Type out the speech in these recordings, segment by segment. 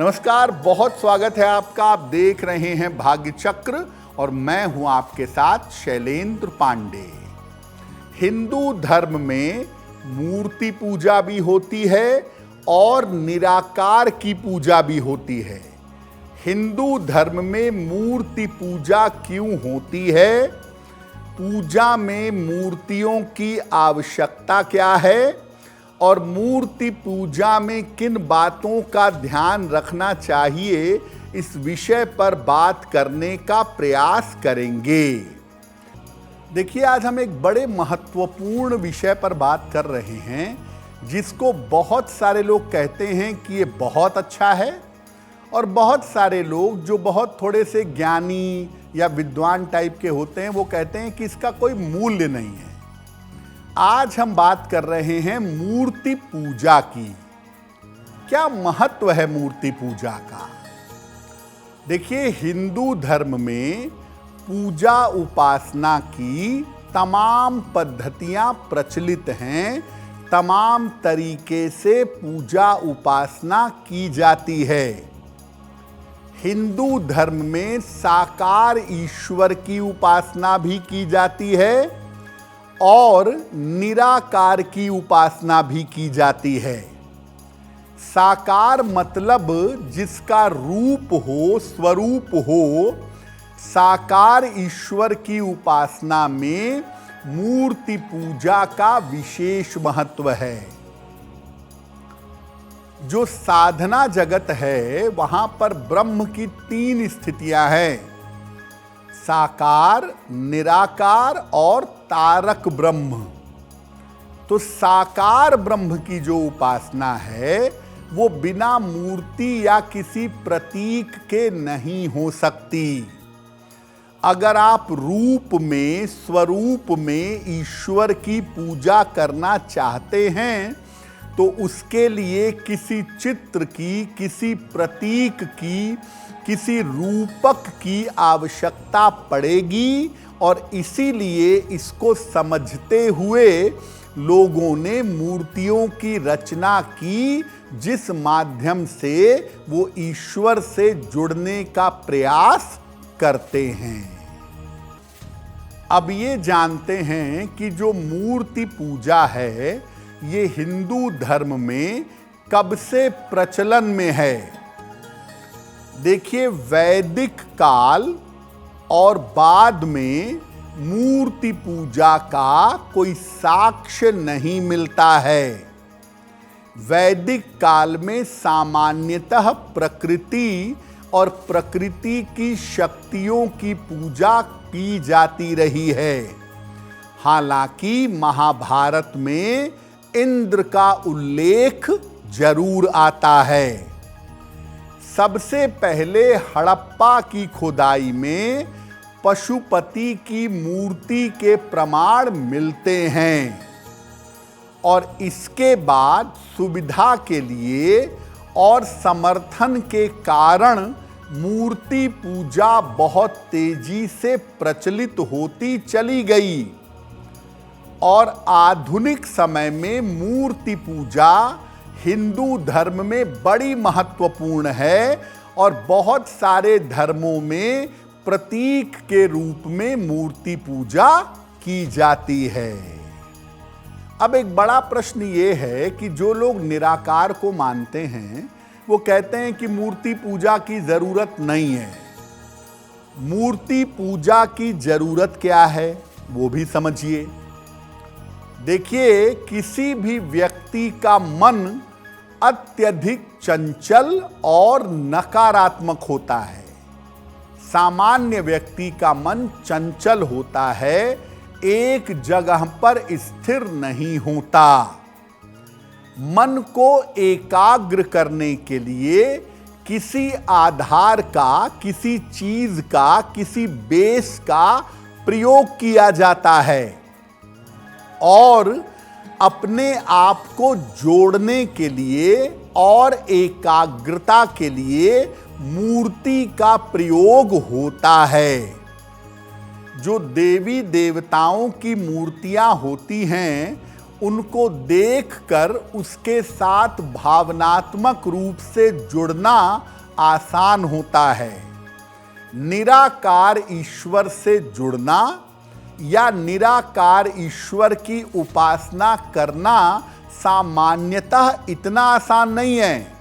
नमस्कार, बहुत स्वागत है आपका। आप देख रहे हैं भाग्य चक्र और मैं हूं आपके साथ शैलेंद्र पांडे। हिंदू धर्म में मूर्ति पूजा भी होती है और निराकार की पूजा भी होती है। हिंदू धर्म में मूर्ति पूजा क्यों होती है? पूजा में मूर्तियों की आवश्यकता क्या है और मूर्ति पूजा में किन बातों का ध्यान रखना चाहिए, इस विषय पर बात करने का प्रयास करेंगे। देखिए, आज हम एक बड़े महत्वपूर्ण विषय पर बात कर रहे हैं जिसको बहुत सारे लोग कहते हैं कि ये बहुत अच्छा है और बहुत सारे लोग जो बहुत थोड़े से ज्ञानी या विद्वान टाइप के होते हैं वो कहते हैं कि इसका कोई मूल्य नहीं है। आज हम बात कर रहे हैं मूर्ति पूजा की। क्या महत्व है मूर्ति पूजा का? देखिए, हिंदू धर्म में पूजा उपासना की तमाम पद्धतियां प्रचलित हैं, तमाम तरीके से पूजा उपासना की जाती है। हिंदू धर्म में साकार ईश्वर की उपासना भी की जाती है और निराकार की उपासना भी की जाती है। साकार मतलब जिसका रूप हो, स्वरूप हो। साकार ईश्वर की उपासना में मूर्ति पूजा का विशेष महत्व है। जो साधना जगत है वहां पर ब्रह्म की 3 स्थितियां हैं: साकार, निराकार और तारक ब्रह्म। तो साकार ब्रह्म की जो उपासना है वो बिना मूर्ति या किसी प्रतीक के नहीं हो सकती। अगर आप रूप में, स्वरूप में ईश्वर की पूजा करना चाहते हैं तो उसके लिए किसी चित्र की, किसी प्रतीक की, किसी रूपक की आवश्यकता पड़ेगी और इसीलिए इसको समझते हुए लोगों ने मूर्तियों की रचना की जिस माध्यम से वो ईश्वर से जुड़ने का प्रयास करते हैं। अब ये जानते हैं कि जो मूर्ति पूजा है ये हिंदू धर्म में कब से प्रचलन में है। देखिए, वैदिक काल और बाद में मूर्ति पूजा का कोई साक्ष्य नहीं मिलता है। वैदिक काल में सामान्यतः प्रकृति और प्रकृति की शक्तियों की पूजा की जाती रही है। हालांकि महाभारत में इंद्र का उल्लेख जरूर आता है। सबसे पहले हड़प्पा की खुदाई में पशुपति की मूर्ति के प्रमाण मिलते हैं और इसके बाद सुविधा के लिए और समर्थन के कारण मूर्ति पूजा बहुत तेजी से प्रचलित होती चली गई और आधुनिक समय में मूर्ति पूजा हिंदू धर्म में बड़ी महत्वपूर्ण है और बहुत सारे धर्मों में प्रतीक के रूप में मूर्ति पूजा की जाती है। अब एक बड़ा प्रश्न ये है कि जो लोग निराकार को मानते हैं वो कहते हैं कि मूर्ति पूजा की जरूरत नहीं है। मूर्ति पूजा की जरूरत क्या है वो भी समझिए। देखिए, किसी भी व्यक्ति का मन अत्यधिक चंचल और नकारात्मक होता है। सामान्य व्यक्ति का मन चंचल होता है, एक जगह पर स्थिर नहीं होता। मन को एकाग्र करने के लिए किसी आधार का, किसी चीज का, किसी बेस का प्रयोग किया जाता है और अपने आप को जोड़ने के लिए और एकाग्रता के लिए मूर्ति का प्रयोग होता है। जो देवी देवताओं की मूर्तियां होती हैं उनको देखकर उसके साथ भावनात्मक रूप से जुड़ना आसान होता है। निराकार ईश्वर से जुड़ना या निराकार ईश्वर की उपासना करना सामान्यतः इतना आसान नहीं है।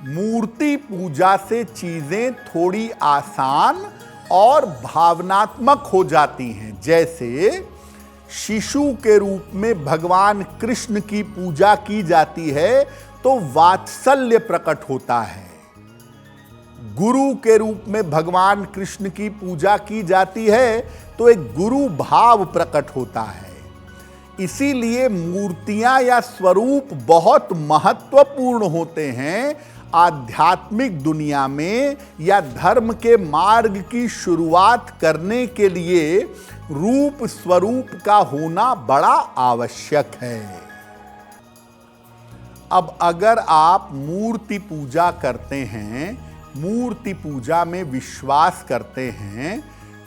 मूर्ति पूजा से चीजें थोड़ी आसान और भावनात्मक हो जाती हैं। जैसे शिशु के रूप में भगवान कृष्ण की पूजा की जाती है तो वात्सल्य प्रकट होता है। गुरु के रूप में भगवान कृष्ण की पूजा की जाती है तो एक गुरु भाव प्रकट होता है। इसीलिए मूर्तियां या स्वरूप बहुत महत्वपूर्ण होते हैं आध्यात्मिक दुनिया में या धर्म के मार्ग की शुरुआत करने के लिए। रूप स्वरूप का होना बड़ा आवश्यक है। अब अगर आप मूर्ति पूजा करते हैं, मूर्ति पूजा में विश्वास करते हैं,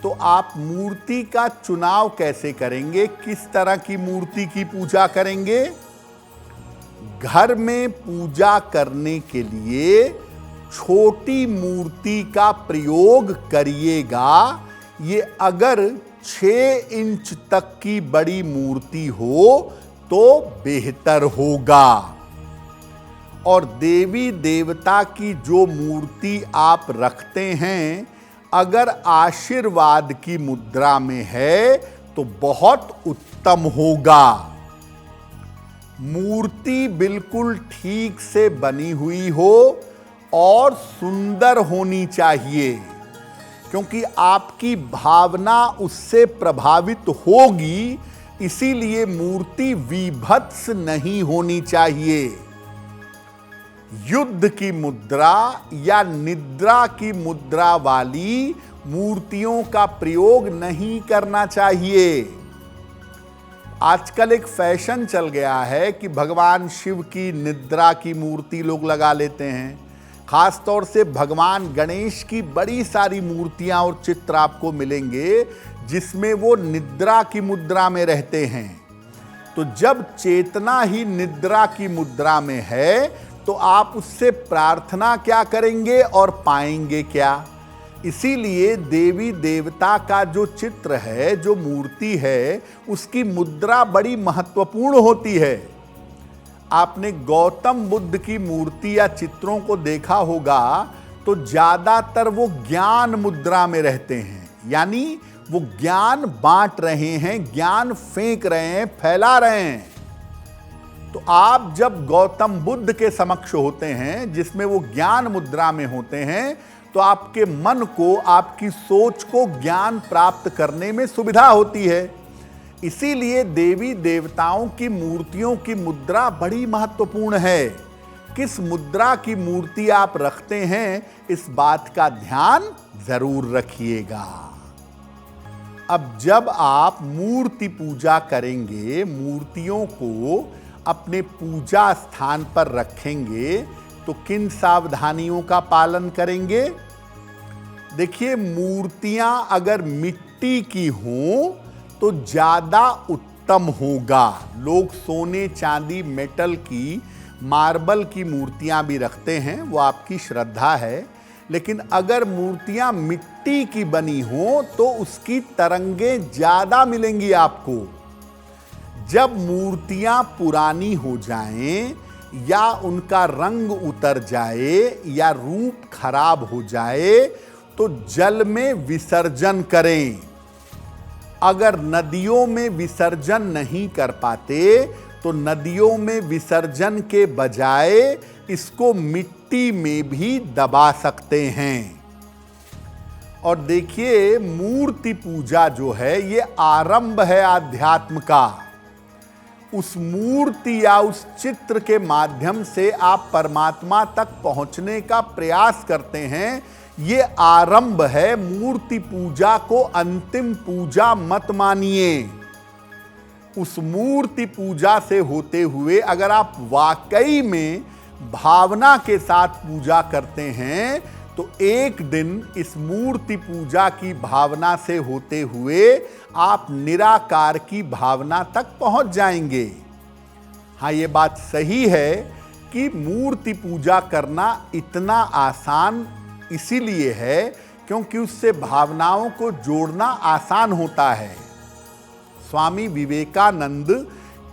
तो आप मूर्ति का चुनाव कैसे करेंगे? किस तरह की मूर्ति की पूजा करेंगे? घर में पूजा करने के लिए छोटी मूर्ति का प्रयोग करिएगा। ये अगर 6 इंच तक की बड़ी मूर्ति हो तो बेहतर होगा। और देवी देवता की जो मूर्ति आप रखते हैं, अगर आशीर्वाद की मुद्रा में है तो बहुत उत्तम होगा। मूर्ति बिल्कुल ठीक से बनी हुई हो और सुंदर होनी चाहिए, क्योंकि आपकी भावना उससे प्रभावित होगी। इसीलिए मूर्ति विभत्स नहीं होनी चाहिए। युद्ध की मुद्रा या निद्रा की मुद्रा वाली मूर्तियों का प्रयोग नहीं करना चाहिए। आजकल एक फैशन चल गया है कि भगवान शिव की निद्रा की मूर्ति लोग लगा लेते हैं। खास तौर से भगवान गणेश की बड़ी सारी मूर्तियां और चित्र आपको मिलेंगे जिसमें वो निद्रा की मुद्रा में रहते हैं। तो जब चेतना ही निद्रा की मुद्रा में है तो आप उससे प्रार्थना क्या करेंगे और पाएंगे क्या? इसीलिए देवी देवता का जो चित्र है, जो मूर्ति है, उसकी मुद्रा बड़ी महत्वपूर्ण होती है। आपने गौतम बुद्ध की मूर्ति या चित्रों को देखा होगा तो ज्यादातर वो ज्ञान मुद्रा में रहते हैं, यानी वो ज्ञान बांट रहे हैं, ज्ञान फेंक रहे हैं, फैला रहे हैं। तो आप जब गौतम बुद्ध के समक्ष होते हैं, जिसमें वो ज्ञान मुद्रा में होते हैं, तो आपके मन को, आपकी सोच को ज्ञान प्राप्त करने में सुविधा होती है। इसीलिए देवी देवताओं की मूर्तियों की मुद्रा बड़ी महत्वपूर्ण है। किस मुद्रा की मूर्ति आप रखते हैं, इस बात का ध्यान जरूर रखिएगा। अब जब आप मूर्ति पूजा करेंगे, मूर्तियों को अपने पूजा स्थान पर रखेंगे, तो किन सावधानियों का पालन करेंगे? देखिए, मूर्तियां अगर मिट्टी की हों तो ज्यादा उत्तम होगा। लोग सोने, चांदी, मेटल की, मार्बल की मूर्तियां भी रखते हैं, वो आपकी श्रद्धा है। लेकिन अगर मूर्तियां मिट्टी की बनी हों तो उसकी तरंगें ज्यादा मिलेंगी आपको। जब मूर्तियां पुरानी हो जाएं या उनका रंग उतर जाए या रूप खराब हो जाए तो जल में विसर्जन करें। अगर नदियों में विसर्जन नहीं कर पाते तो नदियों में विसर्जन के बजाय इसको मिट्टी में भी दबा सकते हैं। और देखिए, मूर्ति पूजा जो है ये आरंभ है आध्यात्म का। उस मूर्ति या उस चित्र के माध्यम से आप परमात्मा तक पहुंचने का प्रयास करते हैं, ये आरंभ है। मूर्ति पूजा को अंतिम पूजा मत मानिए। उस मूर्ति पूजा से होते हुए अगर आप वाकई में भावना के साथ पूजा करते हैं तो एक दिन इस मूर्ति पूजा की भावना से होते हुए आप निराकार की भावना तक पहुंच जाएंगे। हाँ, ये बात सही है कि मूर्ति पूजा करना इतना आसान इसीलिए है क्योंकि उससे भावनाओं को जोड़ना आसान होता है। स्वामी विवेकानंद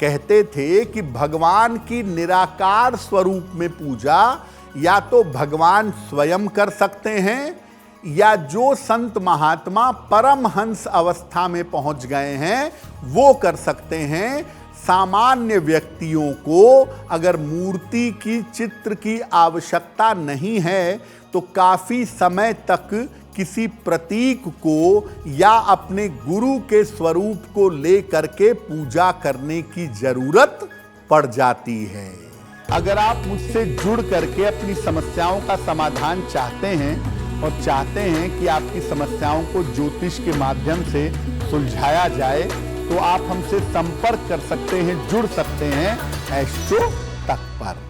कहते थे कि भगवान की निराकार स्वरूप में पूजा या तो भगवान स्वयं कर सकते हैं या जो संत महात्मा परमहंस अवस्था में पहुंच गए हैं वो कर सकते हैं। सामान्य व्यक्तियों को अगर मूर्ति की चित्र की आवश्यकता नहीं है तो काफी समय तक किसी प्रतीक को या अपने गुरु के स्वरूप को लेकर के पूजा करने की जरूरत पड़ जाती है। अगर आप मुझसे जुड़ करके अपनी समस्याओं का समाधान चाहते हैं और चाहते हैं कि आपकी समस्याओं को ज्योतिष के माध्यम से सुलझाया जाए तो आप हमसे संपर्क कर सकते हैं, जुड़ सकते हैं एस्ट्रो तक पर।